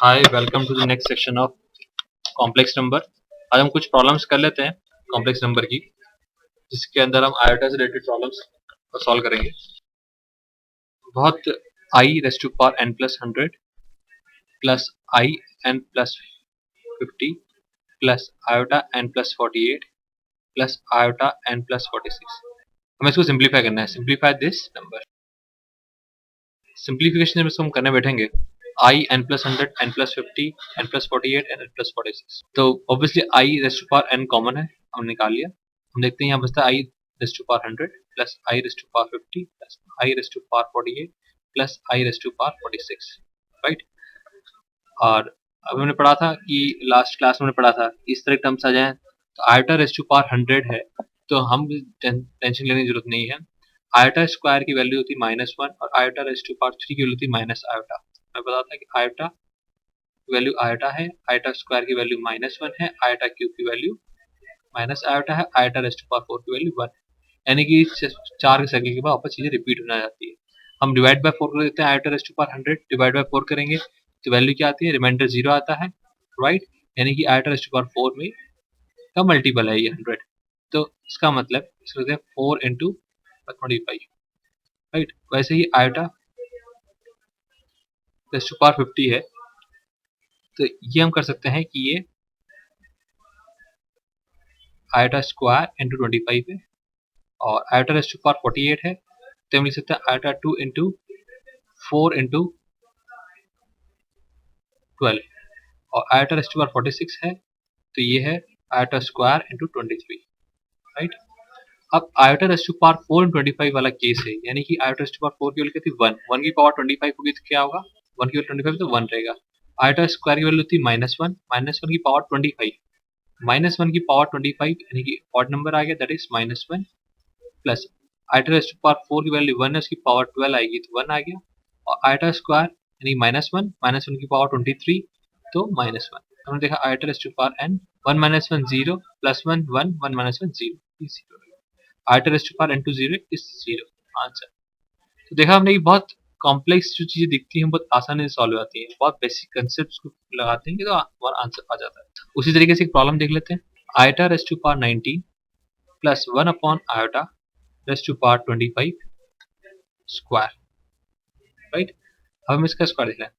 Hi welcome to the next section of complex number. आज हम कुछ प्रॉब्लम्स कर लेते हैं कॉम्प्लेक्स नंबर की, जिसके अंदर हम आयोटा से रिलेटेड प्रॉब्लम्स को सॉल्व करेंगे। बहुत I raise to power n plus 100 plus I n plus 50 plus iota n plus 48 plus iota n plus 46। हमें इसको सिंप्लीफाई करना है। Simplify this number. सिंप्लीफिकेशन जब इसको हम करने बैठेंगे, i n plus 100 n plus 50 n plus 48 n plus 46, तो obviously i raise to power n common है, हमने निकाल लिया। हम देखते हैं यहाँ बचता है I raise to power 100 plus I raise to power 50 plus I raise to power 48 plus I raise to power 46, right. और अब हमने पढ़ा था कि लास्ट क्लास में हमने पढ़ा था इस तरह टर्म्स आ जाए तो आयोटा रेस टू पावर 100 है, तो हम टेंशन लेने की जरूरत नहीं है। आयोटा स्क्वायर की वैल्यू होती -1 और आयोटा रेस टू पावर 3 की वैल्यू होती माइनस आयोटा। मैं बताता था कि आयोटा वैल्यू आयोटा है, आयोटा स्क्वायर की वैल्यू -1 है, आयोटा क्यूब की वैल्यू माइनस आयोटा है, आयोटा रेस टू पावर 4 की वैल्यू 1। यानी कि 4 के सर्किल के बाद वापस चीजें रिपीट होने जाती है। हम डिवाइड बाय 4 कर देते हैं, iota raise to power 100 divide by 4 करेंगे तो वैल्यू क्या आती है, रिमाइंडर 0 आता है, राइट। यानी कि आयोटा रेस टू पावर 4 में का मल्टीपल है ये 100, तो इसका मतलब इसको कहते हैं 4 इंटू 25, राइट। वैसे ही आयोटा रेस टू पावर 50 है, तो ये हम कर सकते हैं कि ये आयोटा स्क्वायर इंटू 25 है, और आयोटा रेस टू पावर 48 है तो हम लिख सकते हैं आयोटा 2 इंटू 4 इंटू 12, और आयोटा रेस टू पावर 46 है तो ये है आयोटा स्क्वायर इंटू 23, राइट। अब iota raise to power 4 into 25 वाला केस है, यानी कि आयोटा रेस टू पावर 4 की वैल्यू कितनी 1, 1 की पावर 25 होगी तो क्या होगा, 1 की वैल्यू 25 तो 1 रहेगा। आयोटा स्क्वायर की वैल्यू थी -1, -1 की पावर 25, -1 की पावर 25 यानी कि ऑड नंबर आ गया, that is -1 plus iota raise to power 4 की वैल्यू 1 है, उसकी पावर 12 आएगी तो 1 आ गया, और आयोटा स्क्वायर यानी -1 -1 की पावर 23 तो -1। हमने देखा iota raise to power n, 1 -1 0 plus 1 1 1 -1 0, iota raise to power n to 0 is 0 answer. तो देखा हमने कि बहुत कॉम्प्लेक्स जो चीजें दिखती हैं बहुत आसानी से सॉल्व हो जाती हैं, बहुत बेसिक कंसेप्ट को लगाते हैं कि तो हमारा आंसर आ जाता है। उसी तरीके से एक प्रॉब्लम देख लेते हैं। Iota raise to power 19 plus 1 upon iota raise to power 25 square, right. अब हम इसका स्क्वायर देख रहे हैं।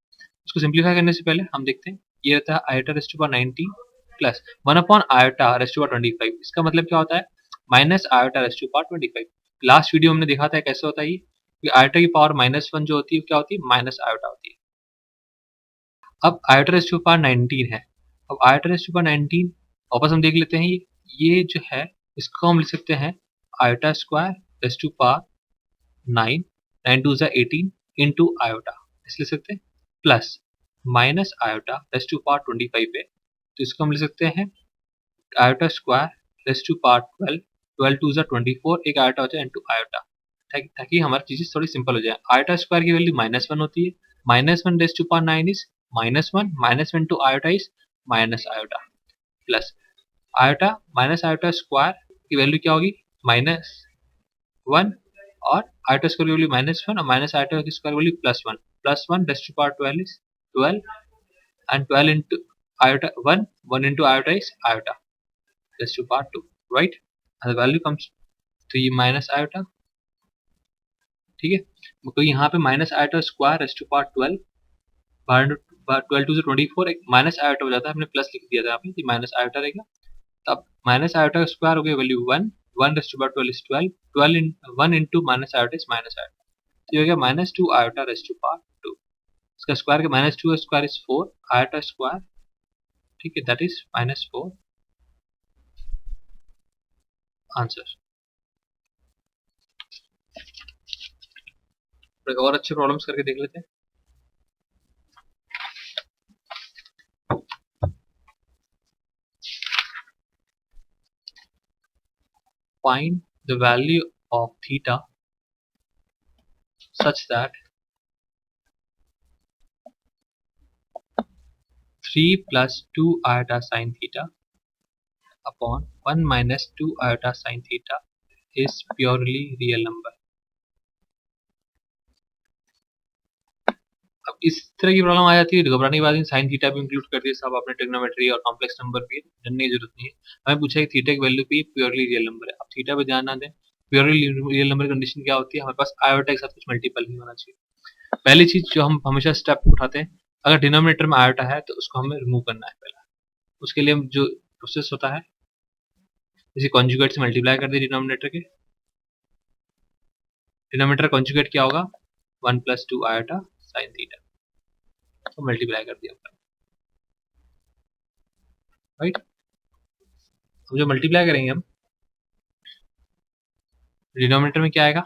इसको सिंप्लीफाई करने से पहले हम देखते हैं ये रहता है iota raise to power 19 plus 1 upon iota raise to power 25। इसका मतलब क्या होता है, minus iota raise to power 25। Last video हमने देखा था कैसे होता है ये, कि आयोटा की पावर -1 जो होती है क्या होती है, माइनस आयोटा होती है। अब आयोटा रेस टू पावर 19 है, अब आयोटा रेस टू पावर 19 वापस हम देख लेते हैं, ये जो है इसको हम लिख सकते हैं iota square raise to power 9, 9 2 ज़ा 18 इंटू आयोटा, इसलिए लिख सकते हैं plus minus iota raise to power 25 है, तो इसको हम लिख सकते हैं iota square raise to power 12, 12 2 ज़ा 24, एक आयोटा हो जाए इंटू आयोटा, ताकि हमारी चीजें थोड़ी सिंपल हो जाए। आयोटा स्क्वायर की वैल्यू -1 होती है, -1 raise to power 9 is -1, -1 to iota is minus iota, plus iota minus iota square की वैल्यू क्या होगी, -1, और आयोटा स्क्वायर की वैल्यू -1 और माइनस आयोटा की square value +1, +1 raise to power 12 is 12, and 12 into iota 1, 1 into iota is iota raised to power 2, right, and the value comes 3 minus iota, ठीक है। तो यहाँ पे minus iota square rest to power 12 12 to 24, एक minus iota हो जाता है, हमने प्लस लिख दिया था यहाँ पे, माइनस आयोटा रहेगा, तब माइनस आयोटा स्क्वायर हो गया value 1, 1 rest to power 12 is 12, 12 in 1 into minus iota is minus iota, तो ये हो गया -2 आयोटा रेस्ट टू पावर 2। इसका स्क्वायर के -2 स्क्वायर इज 4 आयोटा स्क्वायर, ठीक है, दैट इज -4 आंसर। और अच्छे प्रॉब्लम्स करके देख लेते हैं। Find the value of theta such that 3 plus 2 iota sin theta upon 1 minus 2 iota sin theta is purely real number. अब इस तरह की प्रॉब्लम आ जाती है, घबराने की बात नहीं, साइन थीटा भी इंक्लूड कर दिया सब आपने, ट्रिग्नोमेट्री और कॉम्प्लेक्स नंबर भी जानने की जरूरत नहीं है। हमें पूछा कि थीटा की वैल्यू भी प्योरली रियल नंबर है। अब थीटा पे ध्यान ना दें, प्योरली रियल नंबर कंडीशन क्या होती है, हमारे पास आयोटा के साथ कुछ मल्टीपल नहीं होना चाहिए। पहली चीज जो हम हमेशा स्टेप उठाते हैं, अगर डिनोमिनेटर में आयोटा है तो उसको हमें रिमूव करना है पहला। उसके लिए जो प्रोसेस होता है, इसे कॉन्जुगेट से मल्टीप्लाई कर दिया डिनोमिनेटर के, डिनोमिनेटर कॉन्जुगेट क्या होगा, 1 + 2 आयोटा साइन थीटा, तो मल्टीप्लाई कर दिया राइट। अब जो मल्टीप्लाई करेंगे हम, डिनोमिनेटर में क्या आएगा,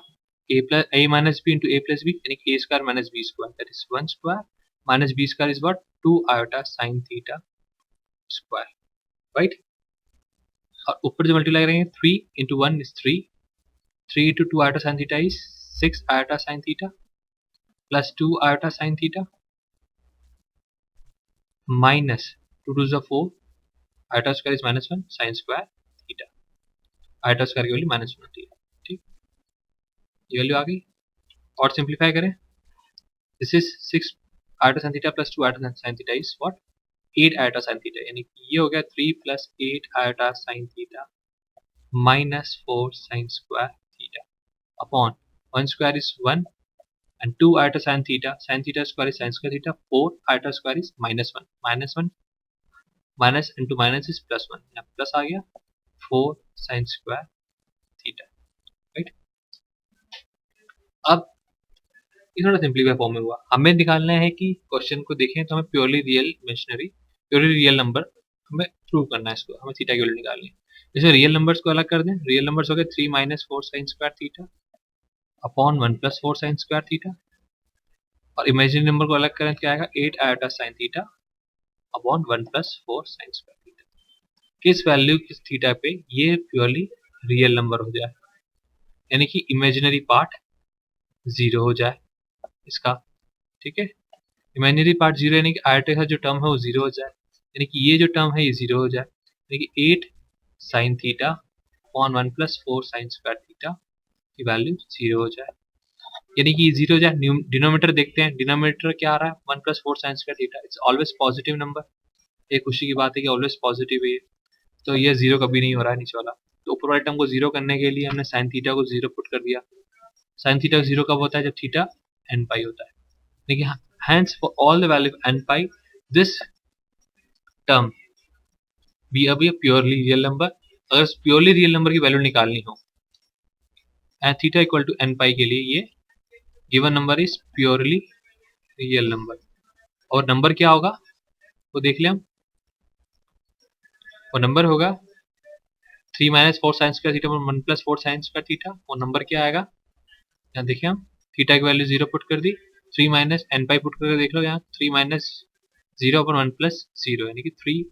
a minus b into a plus b, यानी कि a square minus b square, that is 1 square minus b square is what, 2 iota sine theta square, right. और ऊपर जो मल्टीप्लाई करेंगे, 3 into 1 is 3, 3 into 2 iota sine theta is 6 iota sine theta plus 2 iota sine theta minus 2 2 4 iota square is -1 sine square theta, iota square की value -1 होती है, ठीक। ये value आ गई। और सिंप्लीफाई करें, this is 6 iota sine theta plus 2 iota sine theta is what, 8 iota sine theta, यानी कि ये हो गया 3 + 8 iota sine theta -4 sign square theta upon 1 square is 1 and 2 iota sin theta square is sin square theta, 4 iota square is -1 minus into minus is +1, यहाँ plus आ गया 4 sin square theta, right. अब ये थोड़ा सिंप्लीफाई फॉर्म में हुआ, हमें निकालना है कि क्वेश्चन को देखें तो हमें purely real imaginary purely real number हमें प्रूव करना है, इसको हमें थीटा की वैल्यू निकालनी है। जैसे रियल नंबर्स को अलग कर दें, रियल नंबर्स हो गए 3 - 4 sin square theta upon 1 + 4 sin square theta, और इमेजिनरी नंबर को अलग करें, क्या आएगा 8 iota sine theta upon 1 + 4 sin square theta। किस वैल्यू किस थीटा पे ये प्योरली रियल नंबर हो जाए, यानी कि इमेजिनरी पार्ट 0 हो जाए इसका, ठीक है। इमेजिनरी पार्ट 0 यानी कि आयोटा का जो टर्म है वो 0 हो जाए, यानी कि ये जो टर्म है ये 0 हो जाए, यानी कि 8 sine theta upon 1 + 4 sign square theta की वैल्यू 0 हो जाए, यानी कि 0 हो जाए। डिनोमिनेटर देखते हैं, डिनोमिनेटर क्या आ रहा है, 1 + 4 sign square theta, it's always positive number. ये खुशी की बात है कि ऑलवेज पॉजिटिव है, तो ये 0 कभी नहीं हो रहा है नीचे वाला। तो ऊपर वाले टर्म को 0 करने के लिए हमने साइन थीटा को 0 पुट कर दिया। साइन थीटा 0 कब होता है, जब थीटा n पाई होता है, देखिए hence for all the value of n pi this term be a purely real number। अगर प्योरली रियल नंबर की वैल्यू निकालनी हो and theta equal to n pi के लिए, ये given number is purely real number. और नंबर क्या होगा वो देख लें हम, वो नंबर होगा 3 - 4 sign square theta 1 + 4 sign square theta. वो नंबर क्या आएगा, यहाँ देखिए हम थीटा की वैल्यू 0 पुट कर दी, 3 - n पाई पुट करके देख लो, यहाँ 3 - 0 अपॉन 1 + 0, यानी कि 3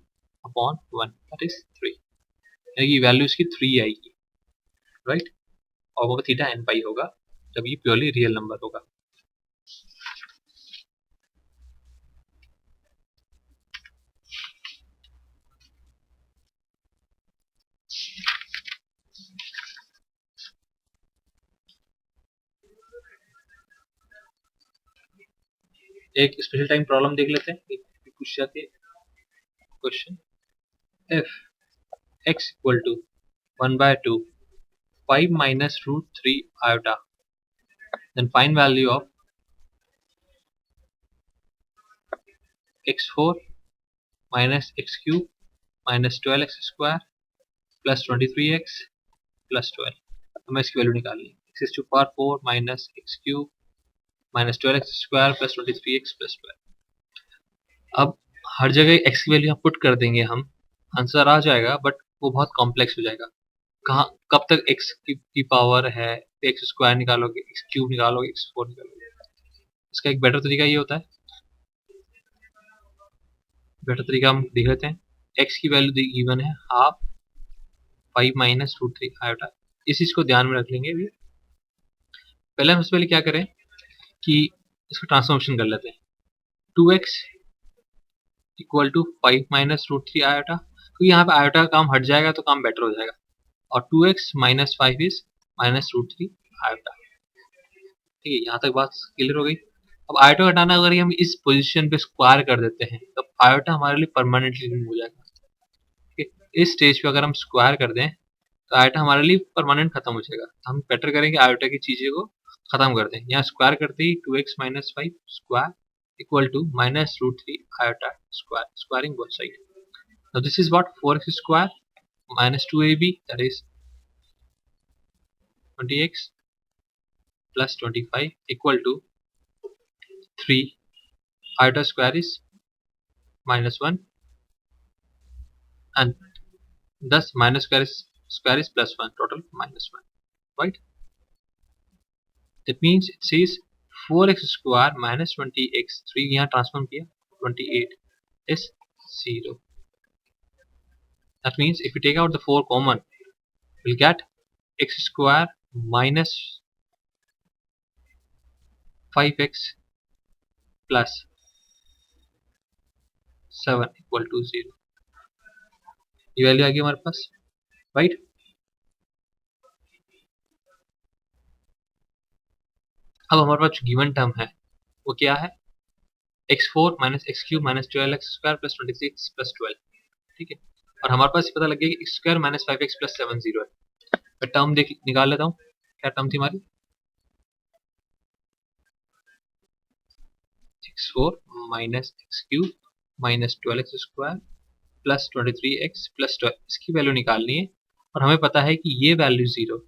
अपॉन 1, दैट इज 3, यानी कि वैल्यू इसकी 3 आएगी, राइट। और वो थीटा n पाई होगा जब ये प्योरली रियल नंबर होगा। एक स्पेशल टाइम प्रॉब्लम देख लेते हैं, एक पूछ जाती है question, if x equal to 1/2 5 - √3 iota, then find value of x4 minus x cube minus 12x square plus 23x plus 12। हमें इसकी वैल्यू निकालनी है, x⁴ minus x cube minus 12x square plus 23x plus 12। अब हर जगह x की value हम put कर देंगे, हम आंसर आ जाएगा, बट वो बहुत कॉम्प्लेक्स हो जाएगा। कहाँ कब तक x की पावर है, x² निकालोगे, x³ निकालोगे, x4 निकालोगे। इसका एक बेटर तरीका ये होता है, बेटर तरीका हम देख लेते हैं। x की वैल्यू गिवन है हाफ 5 - √3 आयोटा, इस चीज को ध्यान में रख लेंगे अभी। पहले हम सबसे पहले क्या करें कि इसको ट्रांसफॉर्मेशन कर लेते हैं, 2x इक्वल टू 5 - √3 आयोटा, क्योंकि यहाँ पे आयोटा का काम हट जाएगा तो काम बेटर हो जाएगा, और 2x - 5 इज -√3 आयोटा। ठीक है, यहाँ तक बात क्लियर हो गई। अब आयोटा हटाना, अगर हम इस पोजीशन पे स्क्वायर कर देते हैं तो आयोटा हमारे लिए परमानेंटली रिमूव हो जाएगा। ठीक है, इस स्टेज पे अगर हम स्क्वायर कर दें तो आयोटा हमारे लिए परमानेंट खत्म हो जाएगा। हम बेटर करेंगे आयोटा की चीजें को खत्म कर दें। यहाँ स्क्वायर करते ही 2x minus 5 square equal to minus root 3 iota square, squaring both side. Now this is what 4x square minus 2ab, that is 20x plus 25 equal to 3 iota square is minus 1 and thus minus square is plus 1, total minus 1, right? That means it says 4x square minus 20x, 3 यहाँ transform किया 28 is 0. That means if we take out the 4 common, we'll get x square minus 5x plus 7 equal to 0. ये value आ गई हमारे पास, right? अब हमारे पास जो given term है वो क्या है? x4 minus x cube minus 12x square plus 26 plus 12, ठीक है। और हमारे पास पता लग गया कि x square minus 5x plus 7 0 है। मैं टर्म देख निकाल लेता हूँ, क्या टर्म थी हमारी? x4 minus x cube minus 12x square plus 23x plus 12, इसकी वैल्यू निकालनी है और हमें पता है कि ये value 0,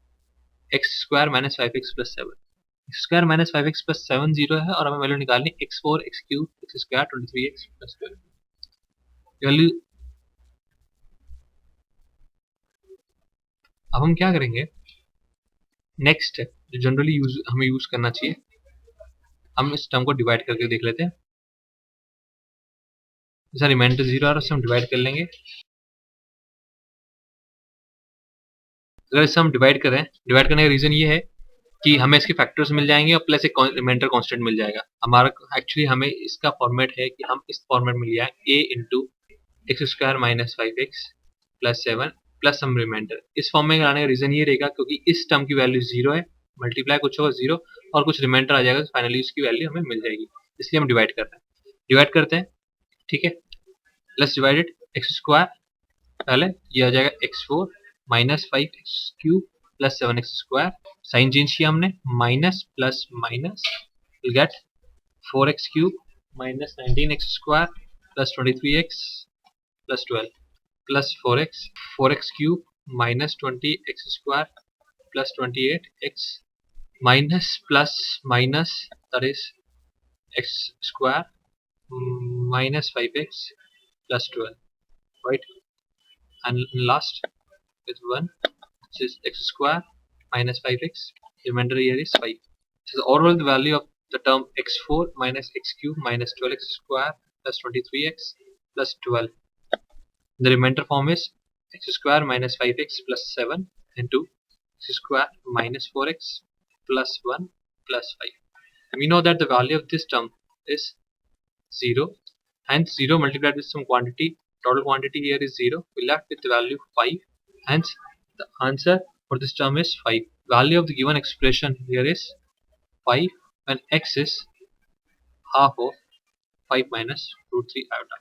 x square minus 5x plus 7, x square minus 5x plus 7 0 है और हमें वैल्यू निकालनी है x4 x cube x square 23x plus 12 value. अब हम क्या करेंगे, नेक्स्ट जो जनरली हमें यूज करना चाहिए, हम इस टर्म को डिवाइड करके देख लेते हैं। जैसा रिमाइंडर 0 आ रहा है उससे हम डिवाइड कर लेंगे। अगर इससे हम डिवाइड करें, डिवाइड करने का रीजन ये है कि हमें इसके फैक्टर्स मिल जाएंगे और प्लस एक रिमाइंडर कांस्टेंट मिल जाएगा। हमारा एक्चुअली हमें इसका फॉर्मेट है कि हम इस फॉर्मेट में लिया है a into x square minus 5x plus 7 plus some remainder. इस फॉर्म में लाने का रीजन ये रहेगा क्योंकि इस टर्म की वैल्यू 0 है, मल्टीप्लाई कुछ होगा 0 और कुछ रिमाइंडर आ जाएगा, तो फाइनली उसकी वैल्यू हमें मिल जाएगी, इसलिए हम डिवाइड कर रहे हैं। डिवाइड करते हैं, ठीक है। लेट्स डिवाइडेड एक्स स्क्वायर, पहले ये आ जाएगा x4 minus 5x cube plus 7x square, sign change किया हमने, minus plus minus, will get 4x cube minus 19x square plus 23x plus 12 plus 4x cube minus 20x square plus 28x minus plus minus, that is x square minus 5x plus 12, right? And last with 1, which is x square minus 5x, remainder here is 5. So overall the value of the term x4 minus x cube minus 12x square plus 23x plus 12, the remainder form is x square minus 5x plus 7 into x square minus 4x plus 1 plus 5. We know that the value of this term is 0, hence 0 multiplied with some quantity, total quantity here is 0, we left with the value 5, hence the answer for this term is 5. Value of the given expression here is 5 when x is half of 5 minus root 3 iota.